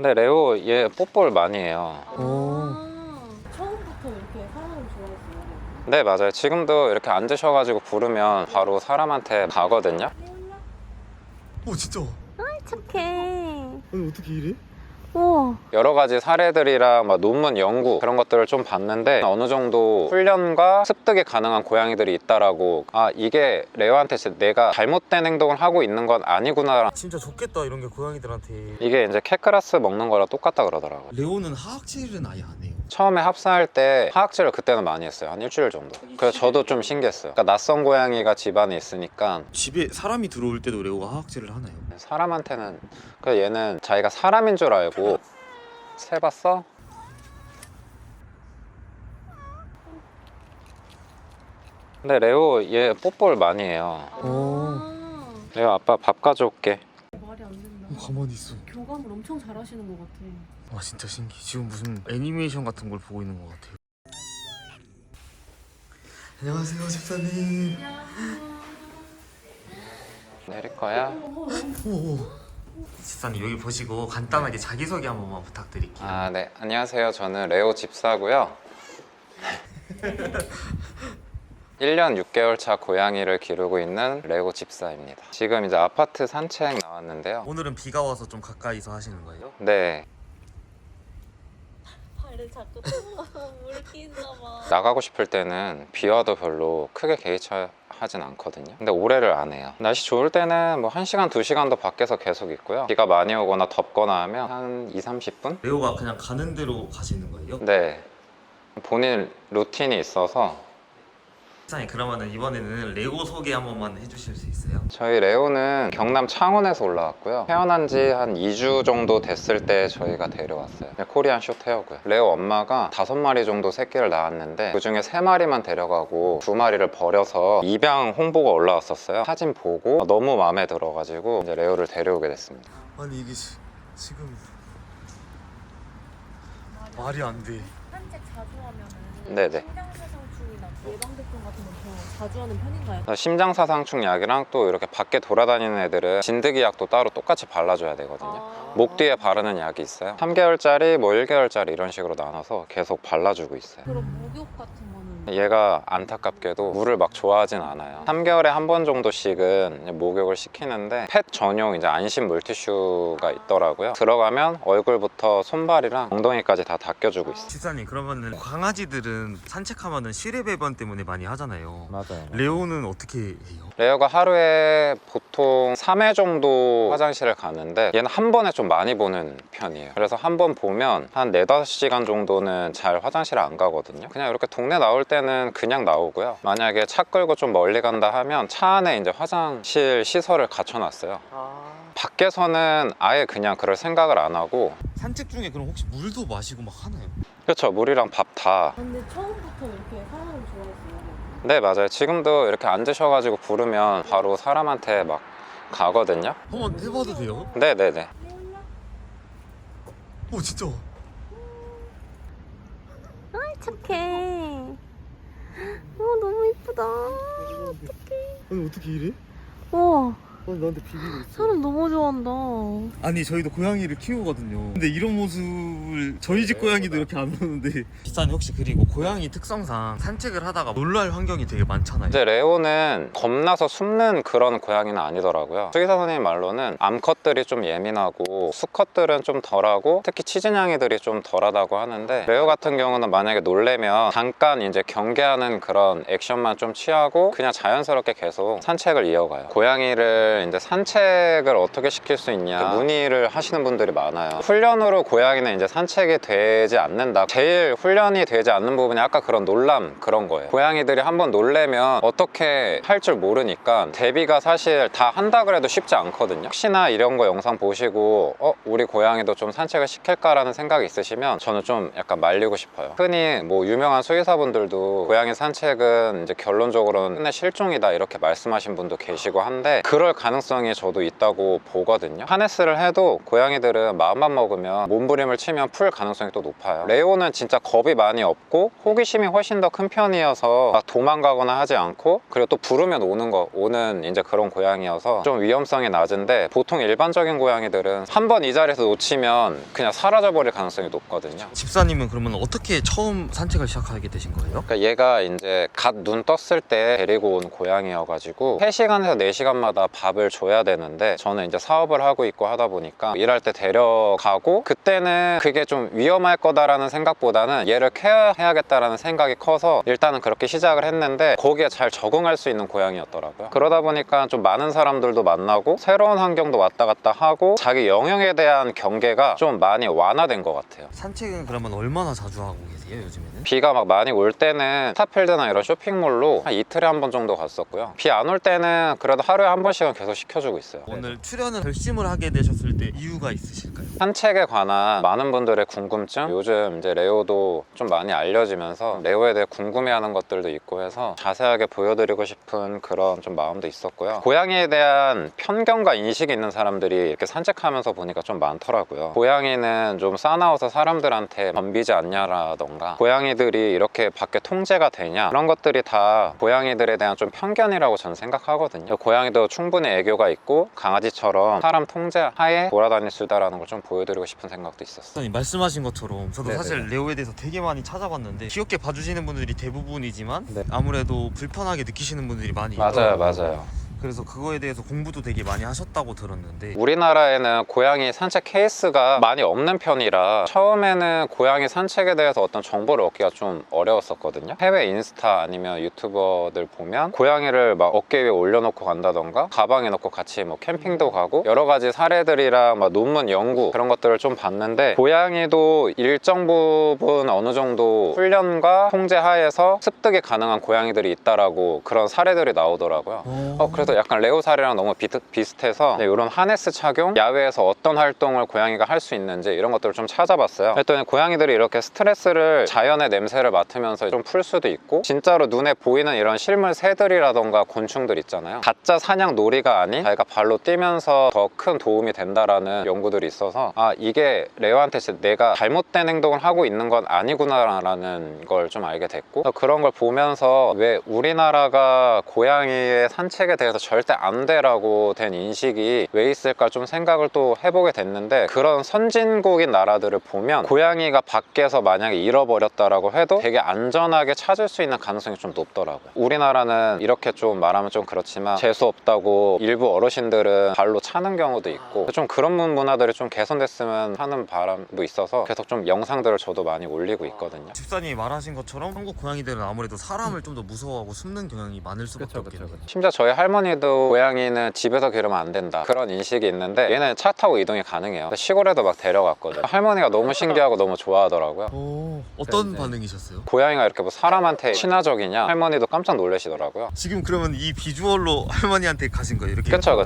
근데 레오 얘 뽀뽀를 많이 해요. 처음부터 이렇게 사람을 좋아했어요? 네, 맞아요. 지금도 이렇게 앉으셔가지고 부르면 바로 사람한테 가거든요. 진짜? 착해. 아니 어떻게 이래? 우와. 여러 가지 사례들이랑 막 논문 연구 그런 것들을 좀 봤는데 어느 정도 훈련과 습득이 가능한 고양이들이 있다라고, 아 이게 레오한테 진짜 내가 잘못된 행동을 하고 있는 건 아니구나. 진짜 좋겠다 이런 게 고양이들한테. 이게 이제 캣그라스 먹는 거랑 똑같다 그러더라고요. 레오는 하악질은 아예 안 해요. 처음에 합사할 때 하악질을 그때는 많이 했어요. 한 일주일 정도. 그래서 저도 좀 신기했어요. 그러니까 낯선 고양이가 집안에 있으니까 집에 사람이 들어올 때도 레오가 하악질을 하나요? 사람한테는, 그래서 얘는 자기가 사람인 줄 알고. 세봤어? 근데 레오 얘 뽀뽀를 많이 해요. 레오 아빠 밥 가져올게. 말이 안 된다. 가만히 있어. 교감을 엄청 잘하시는 것 같아. 와 진짜 신기해. 지금 무슨 애니메이션 같은 걸 보고 있는 것 같아요. 안녕하세요 집사님. 내릴 거야? 오. 집사님 여기 보시고 간단하게 자기소개 한 번만 부탁드릴게요. 아, 네. 안녕하세요. 저는 레오 집사고요. 1년 6개월 차 고양이를 기르고 있는 레오 집사입니다. 지금 이제 아파트 산책 나왔는데요. 오늘은 비가 와서 좀 가까이서 하시는 거예요? 네. 발을 자꾸 뜯어서 물기나 봐. 나가고 싶을 때는 비 와도 별로 크게 개의하진 않거든요. 근데 오래를 안 해요. 날씨 좋을 때는 뭐 1시간, 2시간도 밖에서 계속 있고요. 비가 많이 오거나 덥거나 하면 한 2, 30분? 레오가 그냥 가는 대로 가시는 거예요? 네. 본인 루틴이 있어서. 집사님 그러면은 이번에는 레오 소개 한 번만 해주실 수 있어요? 저희 레오는 경남 창원에서 올라왔고요. 태어난 지 한 2주 정도 됐을 때 저희가 데려왔어요. 코리안 숏헤어고요. 레오 엄마가 5마리 정도 새끼를 낳았는데 그중에 3마리만 데려가고 2마리를 버려서 입양 홍보가 올라왔었어요. 사진 보고 너무 마음에 들어가지고 이제 레오를 데려오게 됐습니다. 아니 이게 지금 말이 안 돼. 산책 자주 하면은 네네. 심장사상충이나 예방접종 같은 거 더 자주 하는 편인가요? 심장사상충 약이랑 또 이렇게 밖에 돌아다니는 애들은 진드기 약도 따로 똑같이 발라줘야 되거든요. 목 뒤에 바르는 약이 있어요. 3개월짜리, 뭐 1개월짜리 이런 식으로 나눠서 계속 발라주고 있어요. 그럼 목욕 같은 거는? 얘가 안타깝게도 물을 막 좋아하진 않아요. 3개월에 한 번 정도씩은 목욕을 시키는데 펫 전용 이제 안심 물티슈가 있더라고요. 들어가면 얼굴부터 손발이랑 엉덩이까지 다 닦여주고 있어요. 집사님 그러면은 강아지들은 산책하면은 실외배변 때문에 많이 하잖아요. 맞아요. 레오는 어떻게 해요? 레오가 하루에 보통 3회 정도 화장실을 가는데 얘는 한 번에 좀 많이 보는 편이에요. 그래서 한 번 보면 한 4, 5시간 정도는 잘 화장실을 안 가거든요. 그냥 이렇게 동네 나올 때는 그냥 나오고요. 만약에 차 끌고 좀 멀리 간다 하면 차 안에 이제 화장실 시설을 갖춰놨어요. 밖에서는 아예 그냥 그럴 생각을 안 하고. 산책 중에 그럼 혹시 물도 마시고 막 하나요? 그렇죠. 물이랑 밥 다. 근데 처음부터 이렇게 사람을 좋아했어요? 네, 맞아요. 지금도 이렇게 앉으셔가지고 부르면 바로 사람한테 막 가거든요. 한번 해봐도 돼요? 네네네. 진짜? 착해. 너무 이쁘다. 아니 어떻게 이래? 우와. 아니 나한테 비비고 있어. 사람 너무 좋아한다. 아니 저희도 고양이를 키우거든요. 근데 이런 모습을 저희 집 고양이도 이렇게 안 보는데. 집사님 혹시 그리고 고양이 특성상 산책을 하다가 놀랄 환경이 되게 많잖아요. 이제 레오는 겁나서 숨는 그런 고양이는 아니더라고요. 수의사 선생님 말로는 암컷들이 좀 예민하고 수컷들은 좀 덜하고 특히 치즈냥이들이 좀 덜하다고 하는데, 레오 같은 경우는 만약에 놀래면 잠깐 이제 경계하는 그런 액션만 좀 취하고 그냥 자연스럽게 계속 산책을 이어가요. 고양이를 이제 산책을 어떻게 시킬 수 있냐 문의를 하시는 분들이 많아요. 훈련으로 고양이는 이제 산책이 되지 않는다. 제일 훈련이 되지 않는 부분이 아까 그런 놀람, 그런 거예요. 고양이들이 한번 놀래면 어떻게 할 줄 모르니까 대비가 사실 다 한다 그래도 쉽지 않거든요. 혹시나 이런 거 영상 보시고 우리 고양이도 좀 산책을 시킬까라는 생각이 있으시면 저는 좀 약간 말리고 싶어요. 흔히 뭐 유명한 수의사분들도 고양이 산책은 이제 결론적으로는 실종이다 이렇게 말씀하신 분도 계시고 한데, 그럴 가능성이 저도 있다고 보거든요. 하네스를 해도 고양이들은 마음만 먹으면 몸부림을 치면 풀 가능성이 또 높아요. 레오는 진짜 겁이 많이 없고 호기심이 훨씬 더 큰 편이어서 막 도망가거나 하지 않고, 그리고 또 부르면 오는 이제 그런 고양이여서 좀 위험성이 낮은데, 보통 일반적인 고양이들은 한 번 이 자리에서 놓치면 그냥 사라져버릴 가능성이 높거든요. 집사님은 그러면 어떻게 처음 산책을 시작하게 되신 거예요? 그러니까 얘가 이제 갓 눈 떴을 때 데리고 온 고양이여가지고 3시간에서 4시간마다 밥을 줘야 되는데, 저는 이제 사업을 하고 있고 하다 보니까 일할 때 데려가고, 그때는 그게 좀 위험할 거다라는 생각보다는 얘를 케어해야겠다라는 생각이 커서 일단은 그렇게 시작을 했는데, 거기에 잘 적응할 수 있는 고양이였더라고요. 그러다 보니까 좀 많은 사람들도 만나고 새로운 환경도 왔다 갔다 하고 자기 영역에 대한 경계가 좀 많이 완화된 것 같아요. 산책은 그러면 얼마나 자주 하고 계세요, 요즘에는? 비가 막 많이 올 때는 스타필드나 이런 쇼핑몰로 한 이틀에 한 번 정도 갔었고요. 비 안 올 때는 그래도 하루에 한 번씩은 계속 시켜주고 있어요. 오늘 출연을 결심을 하게 되셨을 때 이유가 있으실까요? 산책에 관한 많은 분들의 궁금증, 요즘 이제 레오도 좀 많이 알려지면서 레오에 대해 궁금해하는 것들도 있고 해서 자세하게 보여드리고 싶은 그런 좀 마음도 있었고요. 고양이에 대한 편견과 인식이 있는 사람들이 이렇게 산책하면서 보니까 좀 많더라고요. 고양이는 좀 싸나워서 사람들한테 덤비지 않냐라던가, 고양이들이 이렇게 밖에 통제가 되냐, 그런 것들이 다 고양이들에 대한 좀 편견이라고 저는 생각하거든요. 고양이도 충분히 애교가 있고 강아지처럼 사람 통제 하에 돌아다닐 수 있다는 걸 좀 보여드리고 싶은 생각도 있었어요. 집사님 말씀하신 것처럼 저도 네네. 사실 레오에 대해서 되게 많이 찾아봤는데 귀엽게 봐주시는 분들이 대부분이지만 네. 아무래도 불편하게 느끼시는 분들이 많이 맞아요, 있더라고요. 맞아요. 그래서 그거에 대해서 공부도 되게 많이 하셨다고 들었는데 우리나라에는 고양이 산책 케이스가 많이 없는 편이라 처음에는 고양이 산책에 대해서 어떤 정보를 얻기가 좀 어려웠었거든요. 해외 인스타 아니면 유튜버들 보면 고양이를 막 어깨 위에 올려놓고 간다던가 가방에 넣고 같이 뭐 캠핑도 가고 여러 가지 사례들이랑 막 논문 연구 그런 것들을 좀 봤는데, 고양이도 일정 부분 어느 정도 훈련과 통제 하에서 습득이 가능한 고양이들이 있다라고 그런 사례들이 나오더라고요. 그래서 약간 레오 사례랑 너무 비슷해서 이런 하네스 착용, 야외에서 어떤 활동을 고양이가 할 수 있는지 이런 것들을 좀 찾아봤어요. 그랬더니 고양이들이 이렇게 스트레스를 자연의 냄새를 맡으면서 좀 풀 수도 있고, 진짜로 눈에 보이는 이런 실물 새들이라던가 곤충들 있잖아요, 가짜 사냥 놀이가 아닌 자기가 발로 뛰면서 더 큰 도움이 된다라는 연구들이 있어서, 아, 이게 레오한테 내가 잘못된 행동을 하고 있는 건 아니구나라는 걸 좀 알게 됐고, 그런 걸 보면서 왜 우리나라가 고양이의 산책에 대해서 절대 안 돼라고 된 인식이 왜 있을까 좀 생각을 또 해보게 됐는데, 그런 선진국인 나라들을 보면 고양이가 밖에서 만약에 잃어버렸다라고 해도 되게 안전하게 찾을 수 있는 가능성이 좀 높더라고요. 우리나라는 이렇게 좀 말하면 좀 그렇지만 재수 없다고 일부 어르신들은 발로 차는 경우도 있고, 좀 그런 문화들이 좀 개선됐으면 하는 바람도 있어서 계속 좀 영상들을 저도 많이 올리고 있거든요. 집사님이 말하신 것처럼 한국 고양이들은 아무래도 사람을 좀 더 무서워하고 숨는 경향이 많을 수밖에 없겠네요. 심지어 저희 할머니도 고양이는 집에서 기르면 안 된다 그런 인식이 있는데, 얘는 차 타고 이동이 가능해요. 시골에도 막 데려갔거든요. 할머니가 너무 신기하고 너무 좋아하더라고요. 어떤 반응이셨어요? 고양이가 이렇게 뭐 사람한테 친화적이냐, 할머니도 깜짝 놀라시더라고요. 지금 그러면 이 비주얼로 할머니한테 가신 거예요? 이렇게? 그쵸.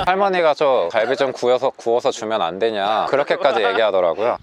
할머니가 저 갈비 좀 구워서 주면 안 되냐 그렇게까지 얘기하더라고요.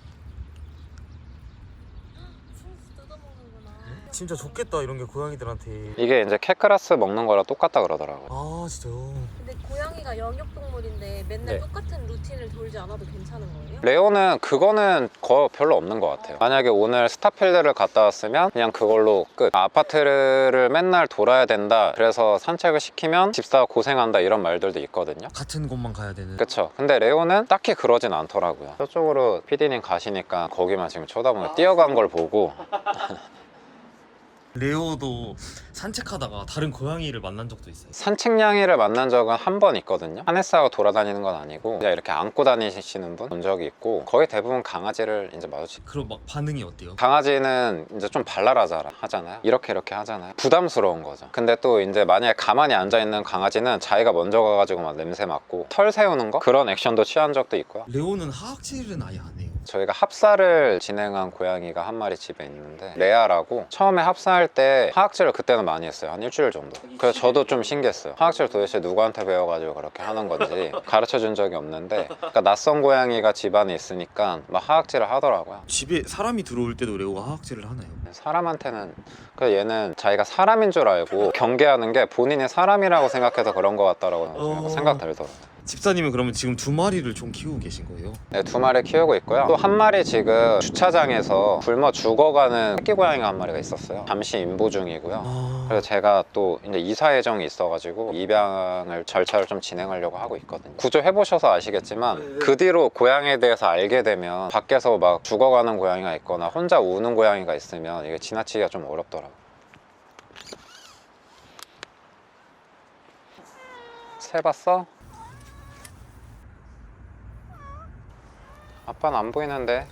진짜 좋겠다, 이런 게 고양이들한테. 이게 이제 캣그라스 먹는 거랑 똑같다 그러더라고요. 아, 진짜요? 근데 고양이가 영역동물인데 맨날 네. 똑같은 루틴을 돌지 않아도 괜찮은 거예요? 레오는 그거는 별로 없는 것 같아요. 만약에 오늘 스타필드를 갔다 왔으면 그냥 그걸로 끝. 아파트를 맨날 돌아야 된다, 그래서 산책을 시키면 집사가 고생한다, 이런 말들도 있거든요. 같은 곳만 가야 되는. 그쵸. 근데 레오는 딱히 그러진 않더라고요. 저쪽으로 PD님 가시니까 거기만 지금 쳐다보고 뛰어간 걸 보고. 레오도 산책하다가 다른 고양이를 만난 적도 있어요? 산책냥이를 만난 적은 한 번 있거든요. 하네스하고 돌아다니는 건 아니고 그냥 이렇게 안고 다니시는 분 본 적이 있고, 거의 대부분 강아지를 이제 마주치. 그럼 막 반응이 어때요? 강아지는 이제 좀 발랄하잖아 하잖아요. 이렇게 하잖아요. 부담스러운 거죠. 근데 또 이제 만약에 가만히 앉아있는 강아지는 자기가 먼저 가가지고 막 냄새 맡고 털 세우는 거, 그런 액션도 취한 적도 있고요. 레오는 하악질은 아예 안 해요. 저희가 합사를 진행한 고양이가 한 마리 집에 있는데, 레아라고, 처음에 합사할 때 하악질을 그때는 많이 했어요. 한 일주일 정도. 그래서 저도 좀 신기했어요. 하악질 도대체 누구한테 배워가지고 그렇게 하는 건지 가르쳐 준 적이 없는데, 그러니까 낯선 고양이가 집안에 있으니까 막 하악질을 하더라고요. 집에 사람이 들어올 때도 레오가 하악질을 하나요? 사람한테는 그 얘는 자기가 사람인 줄 알고 경계하는 게 본인이 사람이라고 생각해서 그런 것 같다라고 생각 들더라고요. 집사님은 그러면 지금 2마리를 좀 키우고 계신 거예요? 네, 2마리 키우고 있고요. 또 1마리 지금 주차장에서 굶어 죽어가는 새끼 고양이가 1마리가 있었어요. 잠시 임보 중이고요. 그래서 제가 또 이제 이사 예정이 있어가지고 입양을 절차를 좀 진행하려고 하고 있거든요. 구조 해보셔서 아시겠지만 그 뒤로 고양이에 대해서 알게 되면 밖에서 막 죽어가는 고양이가 있거나 혼자 우는 고양이가 있으면 이게 지나치기가 좀 어렵더라고요. 세봤어? 아빠는 안 보이는데.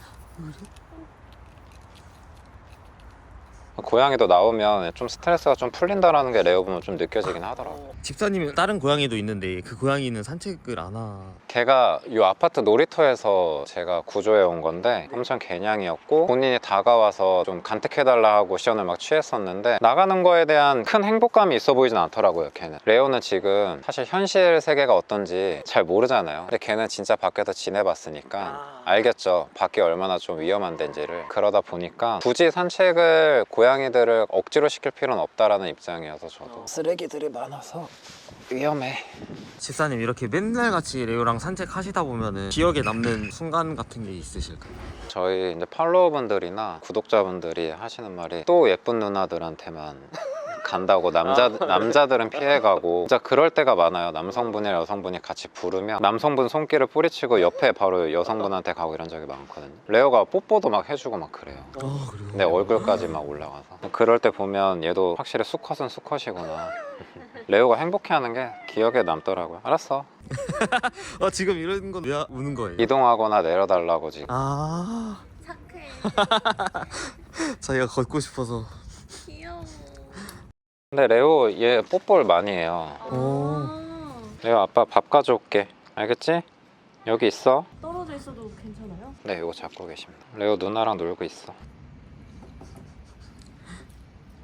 고양이도 나오면 좀 스트레스가 좀 풀린다라는 게 레오 보면 좀 느껴지긴 하더라고요. 집사님은 다른 고양이도 있는데 그 고양이는 산책을 안 하... 걔가 이 아파트 놀이터에서 제가 구조해 온 건데 엄청 개냥이었고 본인이 다가와서 좀 간택해달라 하고 시연을 막 취했었는데 나가는 거에 대한 큰 행복감이 있어 보이진 않더라고요. 걔는 레오는 지금 사실 현실 세계가 어떤지 잘 모르잖아요. 근데 걔는 진짜 밖에서 지내봤으니까 알겠죠. 밖이 얼마나 좀 위험한 데인지를. 그러다 보니까 굳이 산책을 고양이들을 억지로 시킬 필요는 없다라는 입장이어서 저도 쓰레기들이 많아서 위험해. 집사님 이렇게 맨날 같이 레오랑 산책하시다 보면은 기억에 남는 순간 같은 게 있으실까요? 저희 이제 팔로워분들이나 구독자분들이 하시는 말이 또 예쁜 누나들한테만 간다고 남자들은 피해가고 진짜 그럴 때가 많아요. 남성분이랑 여성분이 같이 부르면 남성분 손길을 뿌리치고 옆에 바로 여성분한테 가고 이런 적이 많거든요. 레오가 뽀뽀도 막 해주고 막 그래요. 아 그래요? 내 얼굴까지 막 올라가서 그럴 때 보면 얘도 확실히 수컷은 수컷이구나. 레오가 행복해하는 게 기억에 남더라고요. 알았어. 지금 이런 건 왜 우는 거예요? 이동하거나 내려달라고 지금. 아 착해. 자기가 걷고 싶어서. 귀여워. 근데 레오 얘 뽀뽀를 많이 해요. 아, 레오 아빠 밥 가져올게. 알겠지? 여기 있어. 떨어져 있어도 괜찮아요? 네, 이거 잡고 계십니다. 레오 누나랑 놀고 있어.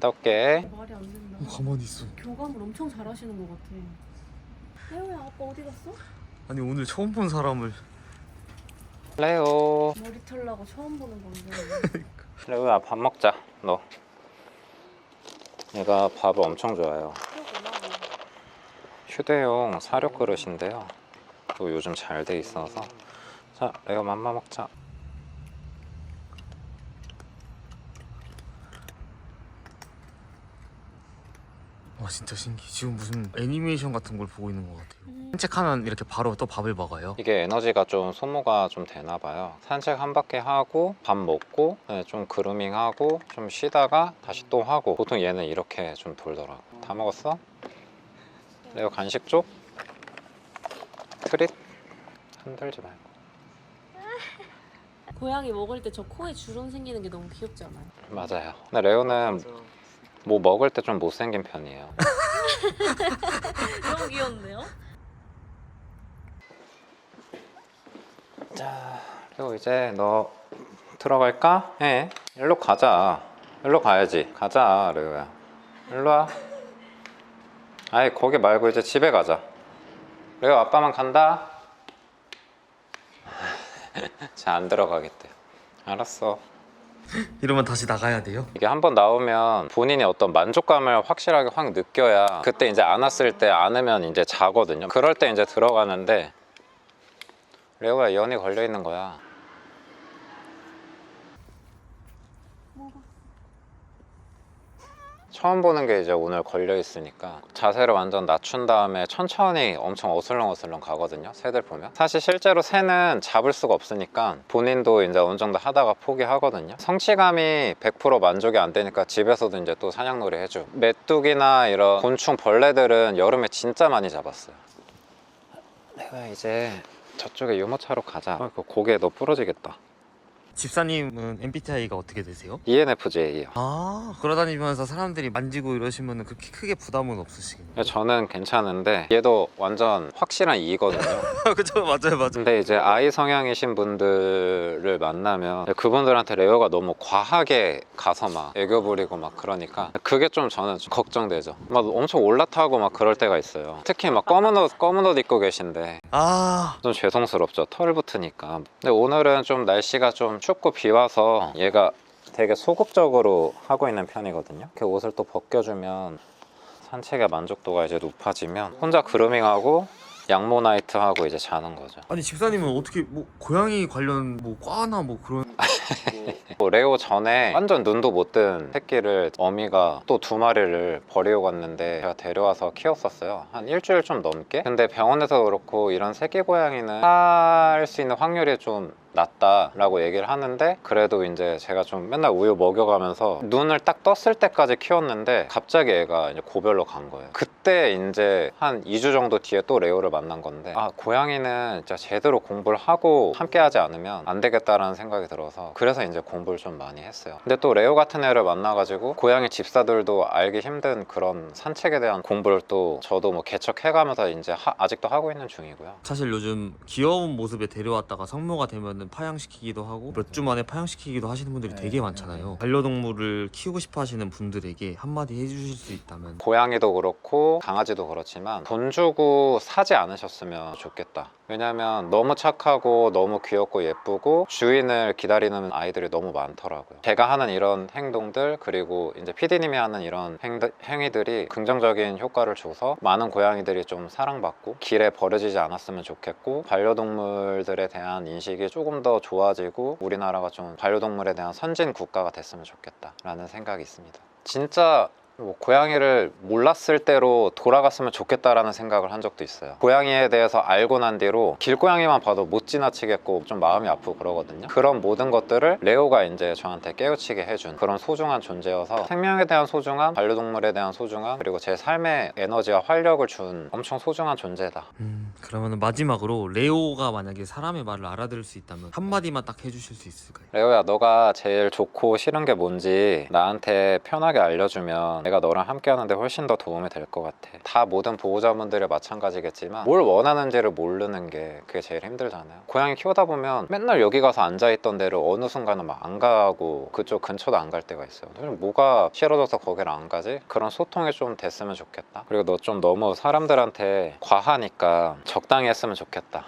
갔다 올게. 말이 안 된다. 가만히 있어. 교감을 엄청 잘하시는 것 같아. 레오야, 아빠 어디 갔어? 아니 오늘 처음 본 사람을. 레오. 머리 털라고 처음 보는 건데. 레오야 밥 먹자. 너. 얘가 밥을 엄청 좋아해요. 휴대용 사료 그릇인데요. 또 요즘 잘 돼 있어서. 자, 레오 맘마 먹자. 와 진짜 신기해. 지금 무슨 애니메이션 같은 걸 보고 있는 것 같아요. 산책하면 이렇게 바로 또 밥을 먹어요. 이게 에너지가 좀 소모가 좀 되나 봐요. 산책 한 바퀴 하고 밥 먹고 좀 그루밍하고 좀 쉬다가 다시 또 하고 보통 얘는 이렇게 좀 돌더라고. 다 먹었어? 레오 간식 줘? 트릿? 흔들지 말고. 고양이 먹을 때 저 코에 주름 생기는 게 너무 귀엽지 않아요? 맞아요. 근데 레오는 뭐 먹을 때 좀 못생긴 편이에요. 너무 귀엽네요. 자, 그리고 이제 너 들어갈까? 해. 일로 가자. 일로 가야지. 가자, 레오야. 일로 와. 아이, 거기 말고 이제 집에 가자. 레오 아빠만 간다. 자, 안 들어가겠대. 알았어. 이러면 다시 나가야 돼요? 이게 한번 나오면 본인이 어떤 만족감을 확실하게 확 느껴야 그때 이제 안았을 때 안으면 이제 자거든요. 그럴 때 이제 들어가는데 레오가 연이 걸려 있는 거야. 처음 보는 게 이제 오늘 걸려 있으니까 자세를 완전 낮춘 다음에 천천히 엄청 어슬렁어슬렁 가거든요. 새들 보면 사실 실제로 새는 잡을 수가 없으니까 본인도 이제 어느 정도 하다가 포기하거든요. 성취감이 100% 만족이 안 되니까 집에서도 이제 또 사냥놀이 해주고 메뚜기나 이런 곤충 벌레들은 여름에 진짜 많이 잡았어요. 내가 이제 저쪽에 유모차로 가자. 그 고개 너 부러지겠다. 집사님은 MBTI가 어떻게 되세요? ENFJ예요. 아 걸어다니면서 사람들이 만지고 이러시면 그렇게 크게 부담은 없으시겠네요. 저는 괜찮은데 얘도 완전 확실한 E거든요. 그쵸 맞아요. 근데 이제 I 성향이신 분들을 만나면 그분들한테 레오가 너무 과하게 가서 막 애교 부리고 막 그러니까 그게 좀 저는 좀 걱정되죠. 막 엄청 올라타고 막 그럴 때가 있어요. 특히 막 검은 옷 입고 계신데 좀 죄송스럽죠. 털 붙으니까. 근데 오늘은 좀 날씨가 좀 춥고 비 와서 얘가 되게 소극적으로 하고 있는 편이거든요. 이렇게 옷을 또 벗겨주면 산책의 만족도가 이제 높아지면 혼자 그루밍하고 양모 나이트 하고 이제 자는 거죠. 아니 집사님은 어떻게 뭐 고양이 관련 뭐 과나 뭐 그런 뭐 레오 전에 완전 눈도 못 뜬 새끼를 어미가 또 2마리를 버리고 갔는데 제가 데려와서 키웠었어요. 한 일주일 좀 넘게. 근데 병원에서 그렇고 이런 새끼 고양이는 살 수 있는 확률이 좀 낮다라고 얘기를 하는데, 그래도 이제 제가 좀 맨날 우유 먹여가면서 눈을 딱 떴을 때까지 키웠는데 갑자기 애가 이제 고별로 간 거예요. 그때 이제 한 2주 정도 뒤에 또 레오를 만난 건데, 아, 고양이는 진짜 제대로 공부를 하고 함께 하지 않으면 안 되겠다라는 생각이 들어서 그래서 이제 공부를 좀 많이 했어요. 근데 또 레오 같은 애를 만나가지고 고양이 집사들도 알기 힘든 그런 산책에 대한 공부를 또 저도 뭐 개척해가면서 이제 아직도 하고 있는 중이고요. 사실 요즘 귀여운 모습에 데려왔다가 성모가 되면은 파양시키기도 하고 몇 주 만에 파양시키기도 하시는 분들이 되게 많잖아요. 반려동물을 키우고 싶어 하시는 분들에게 한마디 해주실 수 있다면? 고양이도 그렇고 강아지도 그렇지만 돈 주고 사지 않으셨으면 좋겠다. 왜냐면 너무 착하고 너무 귀엽고 예쁘고 주인을 기다리는 아이들이 너무 많더라고요. 제가 하는 이런 행동들, 그리고 이제 PD님이 하는 이런 행위들이 긍정적인 효과를 줘서 많은 고양이들이 좀 사랑받고 길에 버려지지 않았으면 좋겠고, 반려동물들에 대한 인식이 조금 더 좋아지고 우리나라가 좀 반려동물에 대한 선진 국가가 됐으면 좋겠다라는 생각이 있습니다. 진짜 뭐 고양이를 몰랐을 때로 돌아갔으면 좋겠다라는 생각을 한 적도 있어요. 고양이에 대해서 알고 난 뒤로 길고양이만 봐도 못 지나치겠고 좀 마음이 아프고 그러거든요. 그런 모든 것들을 레오가 이제 저한테 깨우치게 해준 그런 소중한 존재여서, 생명에 대한 소중함, 반려동물에 대한 소중함, 그리고 제 삶의 에너지와 활력을 준 엄청 소중한 존재다. 그러면 마지막으로 레오가 만약에 사람의 말을 알아들을 수 있다면 한마디만 딱 해주실 수 있을까요? 레오야, 너가 제일 좋고 싫은 게 뭔지 나한테 편하게 알려주면 내가 너랑 함께 하는데 훨씬 더 도움이 될 것 같아. 다 모든 보호자분들이 마찬가지겠지만 뭘 원하는지를 모르는 게 그게 제일 힘들잖아요. 고양이 키우다 보면 맨날 여기 가서 앉아있던 데를 어느 순간은 막 안 가고 그쪽 근처도 안 갈 때가 있어요. 뭐가 싫어져서 거기를 안 가지? 그런 소통이 좀 됐으면 좋겠다. 그리고 너 좀 너무 사람들한테 과하니까 적당히 했으면 좋겠다.